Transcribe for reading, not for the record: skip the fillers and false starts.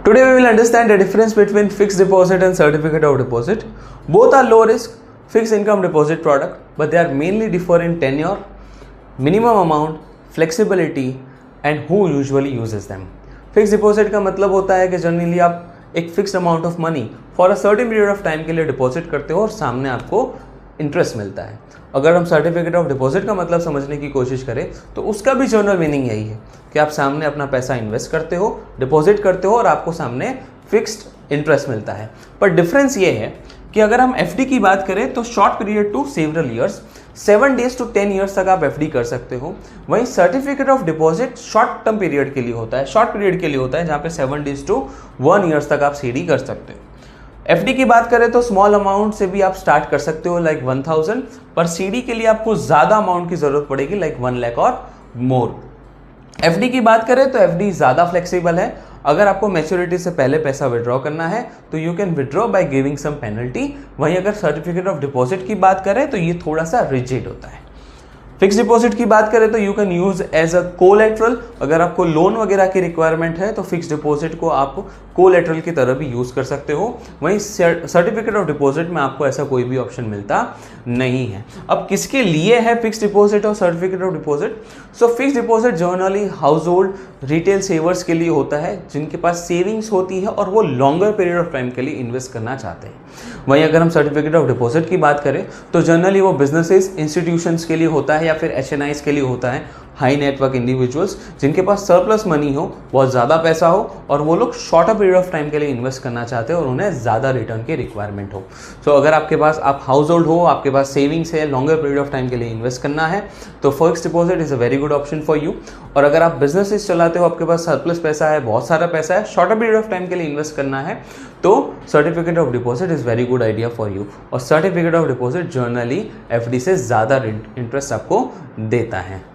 Today we will understand the difference between fixed deposit and certificate of deposit. Both are low risk fixed income deposit product, but they are mainly differ in tenure, minimum amount, flexibility and who usually uses them. Fixed deposit का मतलब होता है कि generally आप एक fixed amount of money for a certain period of time के लिए deposit करते हो और सामने आपको इंटरेस्ट मिलता है. अगर हम सर्टिफिकेट ऑफ डिपॉजिट का मतलब समझने की कोशिश करें तो उसका भी जनरल मीनिंग यही है कि आप सामने अपना पैसा इन्वेस्ट करते हो, डिपॉजिट करते हो और आपको सामने फिक्स्ड इंटरेस्ट मिलता है. पर डिफरेंस ये है कि अगर हम एफडी की बात करें तो short period to several years, 7 days to 10 years तक आप एफडी कर सकते हो. वहीं certificate of deposit short term period के लिए होता है, शॉर्ट पीरियड के लिए होता है, जहाँ पे 7 days to 1 year तक आप सीडी कर सकते हो. एफडी की बात करें तो स्मॉल अमाउंट से भी आप स्टार्ट कर सकते हो लाइक 1000, पर सीडी के लिए आपको ज़्यादा अमाउंट की ज़रूरत पड़ेगी लाइक 1 lakh और मोर. एफडी की बात करें तो एफडी ज़्यादा फ्लेक्सिबल है. अगर आपको मैच्योरिटी से पहले पैसा विड्रॉ करना है तो you can withdraw by giving some penalty. वहीं अगर सर्टिफिकेट ऑफ डिपॉजिट की बात करें तो ये थोड़ा सा रिजिड होता है. फिक्स डिपॉजिट की बात करें तो you can use as a collateral. अगर आपको लोन वगैरह की रिक्वायरमेंट है तो फिक्स डिपॉजिट को आप कोलेटरल की तरह भी यूज कर सकते हो. वहीं सर्टिफिकेट ऑफ डिपॉजिट में आपको ऐसा कोई भी ऑप्शन मिलता नहीं है. अब किसके लिए है फिक्स डिपॉजिट और certificate of deposit? So fix deposit generally household retail savers के लिए होता है जिनके पास सेविंग्स होती है और वो लॉन्गर पीरियड ऑफ टाइम के लिए इन्वेस्ट करना चाहते हैं. वहीं अगर हम सर्टिफिकेट ऑफ डिपॉजिट की बात करें तो जनरली वो बिजनेसेस, इंस्टीट्यूशंस के लिए होता है या फिर एचएनआईज के लिए होता है, हाई नेटवर्क इंडिविजुअल्स जिनके पास सरप्लस मनी हो, बहुत ज़्यादा पैसा हो और वो लोग शॉर्टर पीरियड ऑफ टाइम के लिए इन्वेस्ट करना चाहते हैं और उन्हें ज़्यादा रिटर्न की रिक्वायरमेंट हो. सो अगर आपके पास आप हाउस होल्ड हो, आपके पास सेविंग्स है, लॉन्गर पीरियड ऑफ टाइम के लिए इन्वेस्ट करना है तो fixed deposit is a very good option for you. और अगर आप बिजनेसेस चलाते हो, आपके पास सरप्लस पैसा है, बहुत सारा पैसा है, शॉर्टर पीरियड ऑफ टाइम के लिए इन्वेस्ट करना है तो certificate of deposit is very good idea for you. और certificate of deposit generally FD से ज़्यादा इंटरेस्ट आपको देता है.